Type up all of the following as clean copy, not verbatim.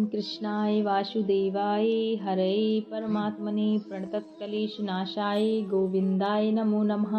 ओम कृष्णाय वासुदेवाय हरये परमात्मने प्रणतक्लेशनाशाय गोविंदाय नमो नमः।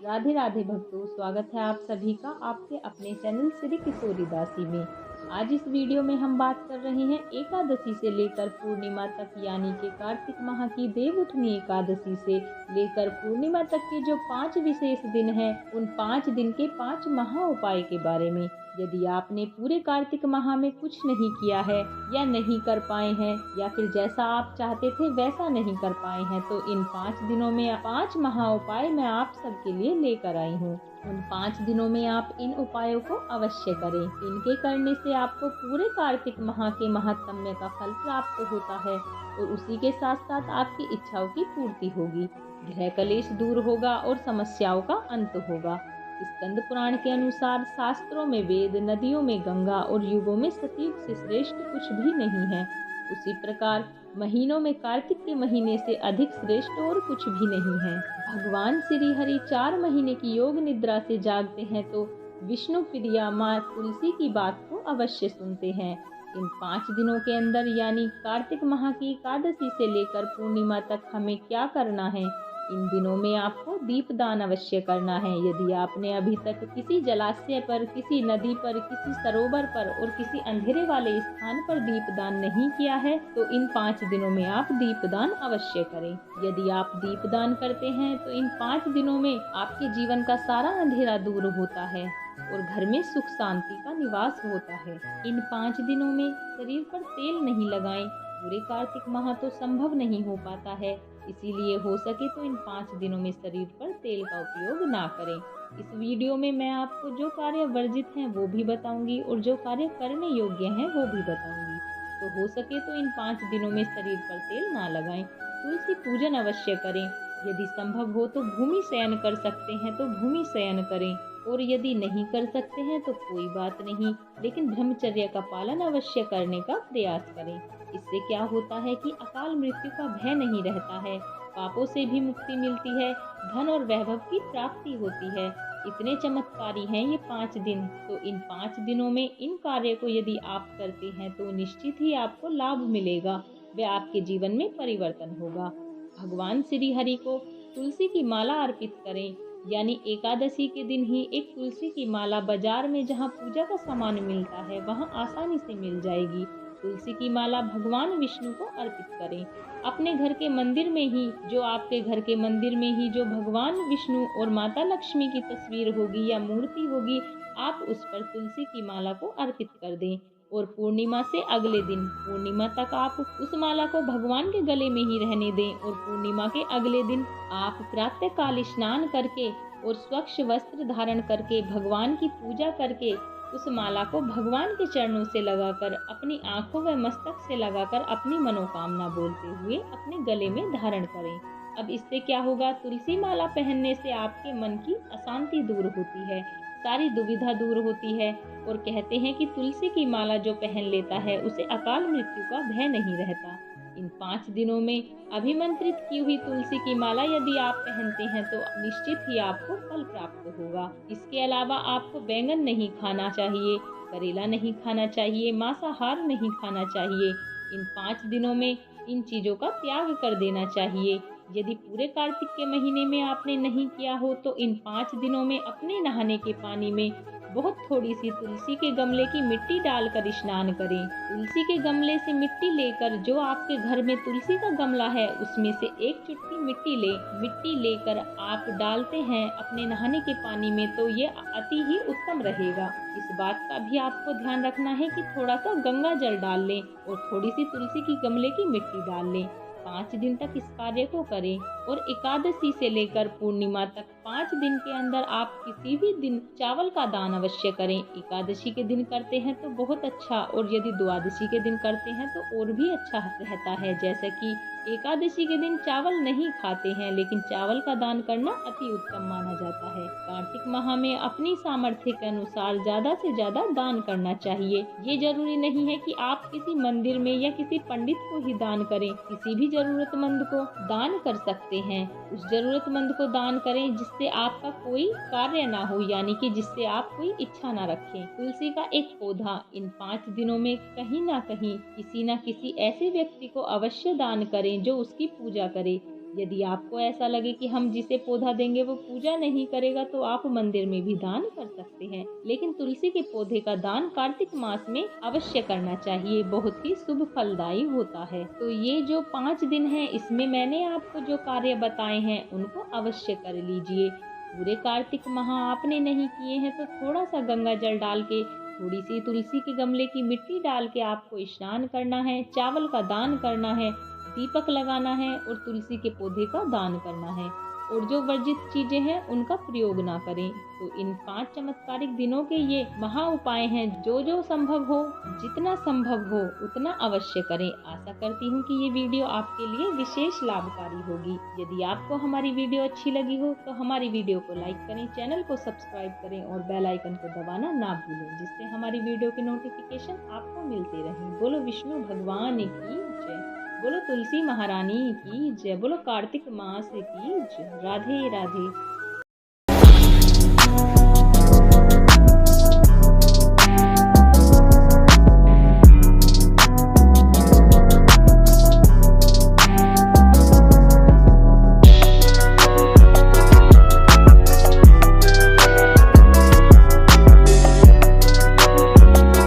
राधे राधे भक्तों, स्वागत है आप सभी का आपके अपने चैनल श्री किशोरी दासी में। आज इस वीडियो में हम बात कर रहे हैं एकादशी से लेकर पूर्णिमा तक, यानी कि कार्तिक माह की देवउठनी एकादशी से लेकर पूर्णिमा तक के जो 5 विशेष दिन हैं, उन 5 दिन के 5 महा उपाय के बारे में। यदि आपने पूरे कार्तिक माह में कुछ नहीं किया है या नहीं कर पाए हैं, या फिर जैसा आप चाहते थे वैसा नहीं कर पाए हैं, तो इन 5 दिनों में 5 महा उपाय मैं आप सबके लिए लेकर आई हूँ। उन 5 दिनों में आप इन उपायों को अवश्य करें। इनके करने से आपको पूरे कार्तिक माह के महात्म्य का फल प्राप्त होता है और उसी के साथ साथ आपकी इच्छाओं की पूर्ति होगी, ग्रह कलेश दूर होगा और समस्याओं का अंत होगा। स्कंद पुराण के अनुसार शास्त्रों में वेद, नदियों में गंगा और युगों में सतयुग से श्रेष्ठ कुछ भी नहीं है। उसी प्रकार महीनों में कार्तिक के महीने से अधिक श्रेष्ठ और कुछ भी नहीं है। भगवान श्री हरि 4 महीने की योग निद्रा से जागते हैं तो विष्णु प्रिया माँ तुलसी की बात को अवश्य सुनते हैं। इन 5 दिनों के अंदर, यानी कार्तिक माह की एकादशी से लेकर पूर्णिमा तक हमें क्या करना है? इन दिनों में आपको दीपदान अवश्य करना है। यदि आपने अभी तक किसी जलाशय पर, किसी नदी पर, किसी सरोवर पर और किसी अंधेरे वाले स्थान पर दीपदान नहीं किया है, तो इन 5 दिनों में आप दीपदान अवश्य करें। यदि आप दीपदान करते हैं तो इन 5 दिनों में आपके जीवन का सारा अंधेरा दूर होता है और घर में सुख शांति का निवास होता है। इन 5 दिनों में शरीर पर तेल नहीं लगाएं। पूरे कार्तिक माह तो संभव नहीं हो पाता है, इसीलिए हो सके तो इन 5 दिनों में शरीर पर तेल का उपयोग ना करें। इस वीडियो में मैं आपको जो कार्य वर्जित हैं वो भी बताऊंगी और जो कार्य करने योग्य हैं वो भी बताऊंगी। तो हो सके तो इन 5 दिनों में शरीर पर तेल ना लगाएं। तुलसी पूजन अवश्य करें। यदि संभव हो तो भूमि शयन कर सकते हैं तो भूमि शयन करें, और यदि नहीं कर सकते हैं तो कोई बात नहीं, लेकिन ब्रह्मचर्य का पालन अवश्य करने का प्रयास करें। इससे क्या होता है कि अकाल मृत्यु का भय नहीं रहता है, पापों से भी मुक्ति मिलती है, धन और वैभव की प्राप्ति होती है। इतने चमत्कारी हैं ये 5 दिन। तो इन 5 दिनों में इन कार्य को यदि आप करते हैं तो निश्चित ही आपको लाभ मिलेगा व आपके जीवन में परिवर्तन होगा। भगवान श्री हरि को तुलसी की माला अर्पित करें, यानी एकादशी के दिन ही एक तुलसी की माला बाजार में जहाँ पूजा का सामान मिलता है वहाँ आसानी से मिल जाएगी। तुलसी की माला भगवान विष्णु को अर्पित करें। अपने घर के मंदिर में ही, जो आपके घर के मंदिर में ही जो भगवान विष्णु और माता लक्ष्मी की तस्वीर होगी या मूर्ति होगी, आप उस पर तुलसी की माला को अर्पित कर दें। और पूर्णिमा से अगले दिन, पूर्णिमा तक आप उस माला को भगवान के गले में ही रहने दें और पूर्णिमा के अगले दिन आप प्रातः काल स्नान करके और स्वच्छ वस्त्र धारण करके भगवान की पूजा करके उस माला को भगवान के चरणों से लगाकर, अपनी आंखों व मस्तक से लगाकर अपनी मनोकामना बोलते हुए अपने गले में धारण करें। अब इससे क्या होगा? तुलसी माला पहनने से आपके मन की अशांति दूर होती है, सारी दुविधा दूर होती है, और कहते हैं कि तुलसी की माला जो पहन लेता है उसे अकाल मृत्यु का भय नहीं रहता। इन 5 दिनों में अभिमंत्रित की हुई तुलसी की माला यदि आप पहनते हैं तो निश्चित ही आपको फल प्राप्त होगा। इसके अलावा आपको बैंगन नहीं खाना चाहिए, करेला नहीं खाना चाहिए, मांसाहार नहीं खाना चाहिए। इन 5 दिनों में इन चीजों का त्याग कर देना चाहिए। यदि पूरे कार्तिक के महीने में आपने नहीं किया हो तो इन 5 दिनों में अपने नहाने के पानी में बहुत थोड़ी सी तुलसी के गमले की मिट्टी डालकर स्नान करें। तुलसी के गमले से मिट्टी लेकर, जो आपके घर में तुलसी का गमला है उसमें से एक चुटकी मिट्टी लेकर आप डालते हैं अपने नहाने के पानी में, तो ये अति ही उत्तम रहेगा। इस बात का भी आपको ध्यान रखना है कि थोड़ा सा गंगा जल डाल लें और थोड़ी सी तुलसी की गमले की मिट्टी डाल लें। 5 दिन तक इस कार्य को करें और एकादशी से लेकर पूर्णिमा तक 5 दिन के अंदर आप किसी भी दिन चावल का दान अवश्य करें। एकादशी के दिन करते हैं तो बहुत अच्छा, और यदि द्वादशी के दिन करते हैं तो और भी अच्छा रहता है। जैसे कि एकादशी के दिन चावल नहीं खाते हैं, लेकिन चावल का दान करना अति उत्तम माना जाता है। कार्तिक माह में अपनी सामर्थ्य के अनुसार ज्यादा से ज्यादा दान करना चाहिए। ये जरूरी नहीं है कि आप किसी मंदिर में या किसी पंडित को ही दान करें, किसी भी जरूरतमंद को दान कर सकते हैं। उस जरूरतमंद को दान करें जिसके जिससे आपका कोई कार्य ना हो, यानी कि जिससे आप कोई इच्छा ना रखें। तुलसी का एक पौधा इन 5 दिनों में कहीं ना कहीं किसी न किसी ऐसे व्यक्ति को अवश्य दान करें जो उसकी पूजा करे। यदि आपको ऐसा लगे कि हम जिसे पौधा देंगे वो पूजा नहीं करेगा, तो आप मंदिर में भी दान कर सकते हैं। लेकिन तुलसी के पौधे का दान कार्तिक मास में अवश्य करना चाहिए, बहुत ही शुभ फलदायी होता है। तो ये जो 5 दिन है, इसमें मैंने आपको जो कार्य बताए हैं उनको अवश्य कर लीजिए। पूरे कार्तिक माह आपने नहीं किए हैं तो थोड़ा सा गंगा जल डाल के, थोड़ी सी तुलसी के गमले की मिट्टी डाल के आपको स्नान करना है, चावल का दान करना है, दीपक लगाना है और तुलसी के पौधे का दान करना है। और जो वर्जित चीजें हैं उनका प्रयोग ना करें। तो इन 5 चमत्कारिक दिनों के ये महा उपाय हैं, जो संभव हो, जितना संभव हो उतना अवश्य करें। आशा करती हूँ कि ये वीडियो आपके लिए विशेष लाभकारी होगी। यदि आपको हमारी वीडियो अच्छी लगी हो तो हमारी वीडियो को लाइक करें, चैनल को सब्सक्राइब करें और बेल आइकन को दबाना ना भूलें, जिससे हमारी वीडियो के नोटिफिकेशन आपको मिलते रहें। बोलो विष्णु भगवान की जय, बोलो तुलसी महारानी की जय, बोलो कार्तिक मास की जय। राधे राधे।